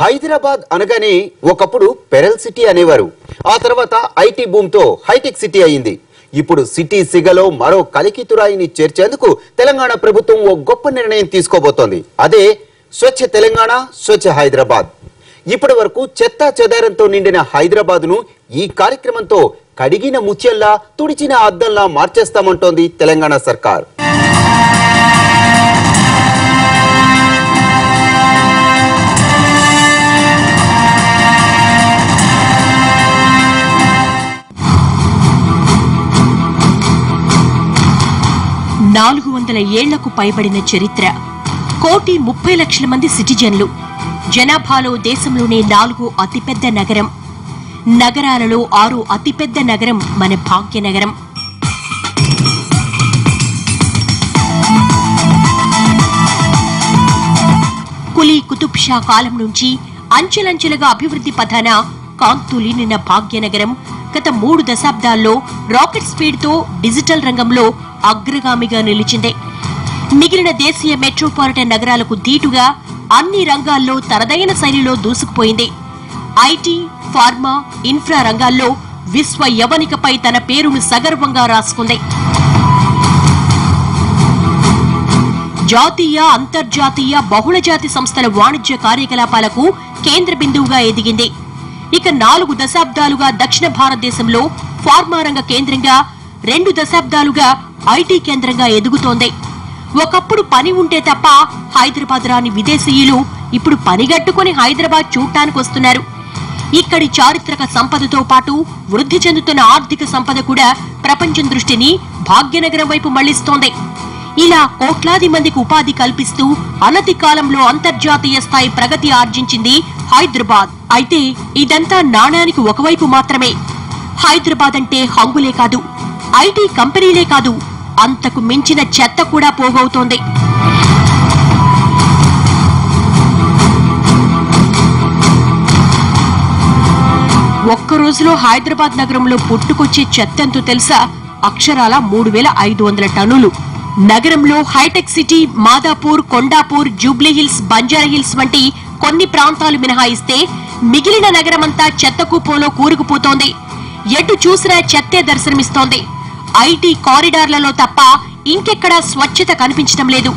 హైదరాబాద్ అనగానే ఒకప్పుడు pearl city అనేవారు. ఆ తర్వాత ఐటీ బూమ్ తో హైటెక్ సిటీ అయింది. ఇప్పుడు సిటీ సిగలో మరో కలికితురాయిని చేర్చేందుకు తెలంగాణ ప్రభుత్వం ఓ గొప్ప నిర్ణయం తీసుకోబోతోంది. అదే స్వచ్ఛ తెలంగాణ, స్వచ్ఛ హైదరాబాద్. ఇప్పటి వరకు చెత్తా చెదారంతో నిండిన హైదరాబాద్ ను ఈ కార్యక్రమంతో కడిగిన ముత్యంలా, తుడిచిన అద్దంలా మార్చేస్తామంటోంది తెలంగాణ సర్కార్. నాలుగు 400 ఏళ్లకు పైబడిన చరిత్ర, 1,30,00,000 మంది సిటిజన్లు, జనాభాలో దేశంలోనే 4వ అతిపెద్ద నగరం, నగరాలలో 6వ అతిపెద్ద నగరం మన భాగ్యనగరం. కులీ కుతుబ్ షా కాలం నుంచి అంచెలంచెలుగా అభివృద్ధి పథాన కాంతులీనిన భాగ్యనగరం గత 3 దశాబ్దాల్లో రాకెట్ స్పీడ్ తో డిజిటల్ రంగంలో అగ్రగామిగా నిలిచింది. మిగిలిన దేశీయ మెట్రోపాలిటన్ నగరాలకు ధీటుగా అన్ని రంగాల్లో తనదైన శైలిలో దూసుకుపోయింది. ఐటీ, ఫార్మా, ఇన్ఫ్రా రంగాల్లో విశ్వ యవనికపై తన పేరును సగర్వంగా రాసుకుంది. జాతీయ, అంతర్జాతీయ బహుళజాతి సంస్థల వాణిజ్య కార్యకలాపాలకు కేంద్ర బిందువుగా ఎదిగింది. ఇక 4 దశాబ్దాలుగా దక్షిణ భారతదేశంలో ఫార్మా రంగ కేంద్రంగా, 2 దశాబ్దాలుగా ఐటీ కేంద్రంగా ఎదుగుతోంది. ఒకప్పుడు పని ఉంటే తప్ప హైదరాబాద్ రాని విదేశీయులు ఇప్పుడు పనిగట్టుకుని హైదరాబాద్ చూడటానికొస్తున్నారు. ఇక్కడి చారిత్రక సంపదతో పాటు వృద్ధి చెందుతున్న ఆర్థిక సంపద కూడా ప్రపంచం దృష్టిని భాగ్యనగరం వైపు మళ్లిస్తోంది. ఇలా కోట్లాది మందికి ఉపాధి కల్పిస్తూ అనతి కాలంలో అంతర్జాతీయ స్థాయి ప్రగతి ఆర్జించింది హైదరాబాద్. అయితే ఇదంతా నాణానికి ఒకవైపు మాత్రమే. హైదరాబాద్ అంటే హంగులే కాదు, ఐటీ కంపెనీలే కాదు, అంతకు మించిన చెత్త కూడా పోగవుతోంది. ఒక్క రోజులో హైదరాబాద్ నగరంలో పుట్టుకొచ్చే చెత్తెంతో తెలుసా? అక్షరాల 3,500 టన్నులు. నగరంలో హైటెక్ సిటీ, మాదాపూర్, కొండాపూర్, జూబ్లీహిల్స్, బంజారాహిల్స్ వంటి కొన్ని ప్రాంతాలు మినహాయిస్తే మిగిలిన నగరమంతా చెత్త కుప్పంలో కూరుకుపోతోంది. ఎటు చూసినా చెత్తే దర్శనమిస్తోంది. ఐటీ కారిడార్లలో తప్ప ఇంకెక్కడా స్వచ్ఛత కనిపించడం లేదు.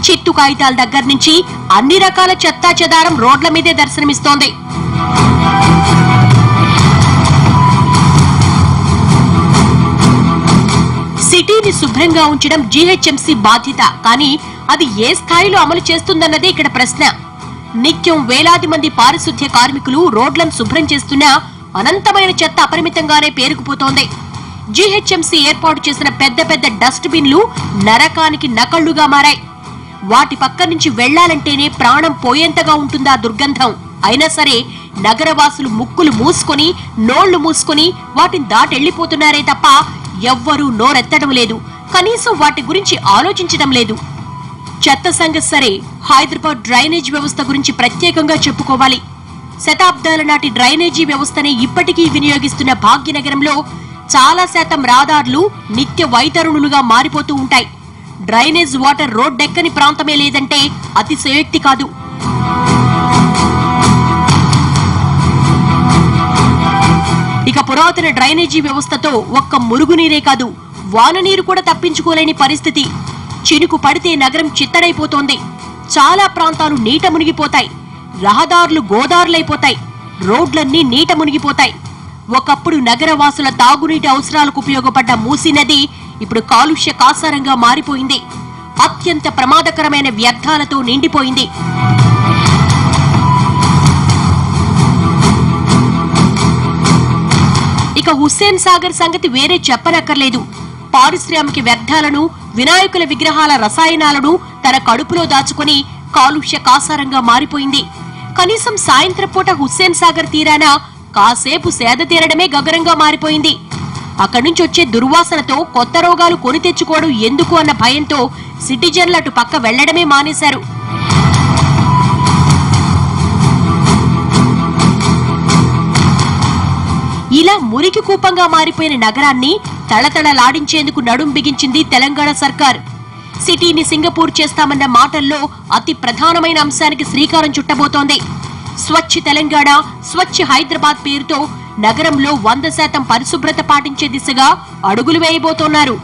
చిత్తు కాగితాల దగ్గర నుంచి అన్ని రకాల చెత్తా చెదారం రోడ్ల మీదే దర్శనమిస్తోంది. సిటీని శుభ్రంగా ఉంచడం జీహెచ్ఎంసీ బాధ్యత. కానీ అది ఏ స్థాయిలో అమలు చేస్తుందన్నదే ఇక్కడ ప్రశ్న. నిత్యం వేలాది మంది పారిశుద్ధ్య కార్మికులు రోడ్లను శుభ్రం చేస్తున్నా అనంతమైన చెత్త అపరిమితంగానే పేరుకుపోతోంది. జీహెచ్ఎంసీ ఏర్పాటు చేసిన పెద్ద పెద్ద డస్ట్ బిన్లు నరకానికి నకళ్లుగా మారాయి. వాటి పక్క నుంచి వెళ్లాలంటేనే ప్రాణం పోయేంతగా ఉంటుందా దుర్గంధం. అయినా సరే నగరవాసులు ముక్కులు మూసుకొని, నోళ్లు మూసుకొని వాటిని దాటెళ్లిపోతున్నారే తప్ప ఎవ్వరూ నోరెత్తడం లేదు. కనీసం వాటి గురించి ఆలోచించడం లేదు. చెత్త సంగతి సరే, హైదరాబాద్ డ్రైనేజ్ వ్యవస్థ గురించి ప్రత్యేకంగా చెప్పుకోవాలి. శతాబ్దాల నాటి డ్రైనేజీ వ్యవస్థనే ఇప్పటికీ వినియోగిస్తున్న భాగ్యనగరంలో చాలా శాతం రహదారులు నిత్య వైతరుణులుగా మారిపోతూ ఉంటాయి. డ్రైనేజ్ వాటర్ రోడ్డెక్కని ప్రాంతమే లేదంటే అతిశయోక్తి కాదు. ఇక పురాతన డ్రైనేజీ వ్యవస్థతో ఒక్క మురుగునీరే కాదు, వాననీరు కూడా తప్పించుకోలేని పరిస్థితి. చినుకు పడితే నగరం చిత్తడైపోతోంది. చాలా ప్రాంతాలు నీట మునిగిపోతాయి. రహదారులు గోదారులైపోతాయి. రోడ్లన్నీ నీట మునిగిపోతాయి. ఒకప్పుడు నగరవాసుల తాగునీటి అవసరాలకు ఉపయోగపడ్డ మూసీ నది ఇప్పుడు కాలుష్య కాసారంగా మారిపోయింది. అత్యంత ప్రమాదకరమైన వ్యర్థాలతో నిండిపోయింది. ఇక హుస్సేన్ సాగర్ సంగతి వేరే చెప్పనక్కర్లేదు. పారిశ్రామిక వ్యర్థాలను, వినాయకుల విగ్రహాల రసాయనాలను తన కడుపులో దాచుకుని కాలుష్య కాసారంగా మారిపోయింది. కనీసం సాయంత్రం పూట హుస్సేన్ సాగర్ తీరాన కాసేపు సేద తీరడమే గగనంగా మారిపోయింది. అక్కడి నుంచి వచ్చే దుర్వాసనతో కొత్త రోగాలు కొని తెచ్చుకోవడం ఎందుకు అన్న భయంతో సిటిజన్లు అటు పక్క వెళ్లడమే మానేశారు. ఇలా మురికి కూపంగా మారిపోయిన నగరాన్ని తళతళలాడించేందుకు నడుం బిగించింది తెలంగాణ సర్కార్. సిటీని సింగపూర్ చేస్తామన్న మాటల్లో అతి ప్రధానమైన అంశానికి శ్రీకారం చుట్టబోతోంది. స్వచ్ఛ తెలంగాణ, స్వచ్ఛ హైదరాబాద్ పేరుతో నగరంలో 100% పరిశుభ్రత పాటించే దిశగా అడుగులు వేయబోతున్నారు.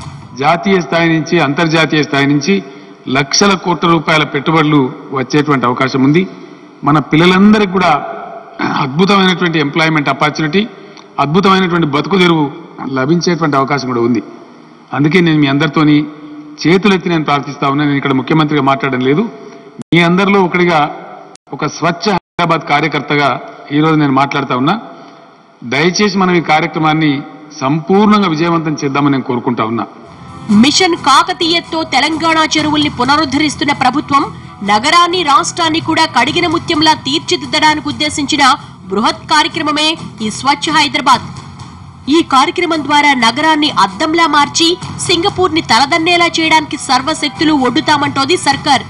జాతీయ స్థాయి నుంచి అంతర్జాతీయ స్థాయి నుంచి లక్షల కోట్ల రూపాయల పెట్టుబడులు వచ్చేటువంటి అవకాశం ఉంది. మన పిల్లలందరికీ కూడా అద్భుతమైనటువంటి ఎంప్లాయ్మెంట్ ఆపర్చునిటీ, అద్భుతమైనటువంటి బతుకు తెరువు లభించేటువంటి అవకాశం కూడా ఉంది. అందుకే నేను మీ అందరితోని చేతులెత్తి నేను ప్రార్థిస్తా ఉన్నా. నేను ఇక్కడ ముఖ్యమంత్రిగా మాట్లాడడం లేదు, మీ అందరిలో ఒకటిగా, ఒక స్వచ్ఛ హైదరాబాద్ కార్యకర్తగా ఈరోజు నేను మాట్లాడుతా ఉన్నా. దయచేసి మనం ఈ కార్యక్రమాన్ని సంపూర్ణంగా విజయవంతం చేద్దామని నేను కోరుకుంటా ఉన్నా. మిషన్ కాకతీయతో తెలంగాణ చెరువుల్ని పునరుద్ధరిస్తున్న ప్రభుత్వం నగరాన్ని, రాష్ట్రాన్ని కూడా కడిగిన ముత్యంలా తీర్చిదిద్దడానికి ఉద్దేశించిన బృహత్ కార్యక్రమమే ఈ స్వచ్ఛ హైదరాబాద్. ఈ కార్యక్రమం ద్వారా నగరాన్ని అద్దంలా మార్చి సింగపూర్ ని తలదన్నేలా చేయడానికి సర్వశక్తులు ఒడ్డుతామంటోంది సర్కార్.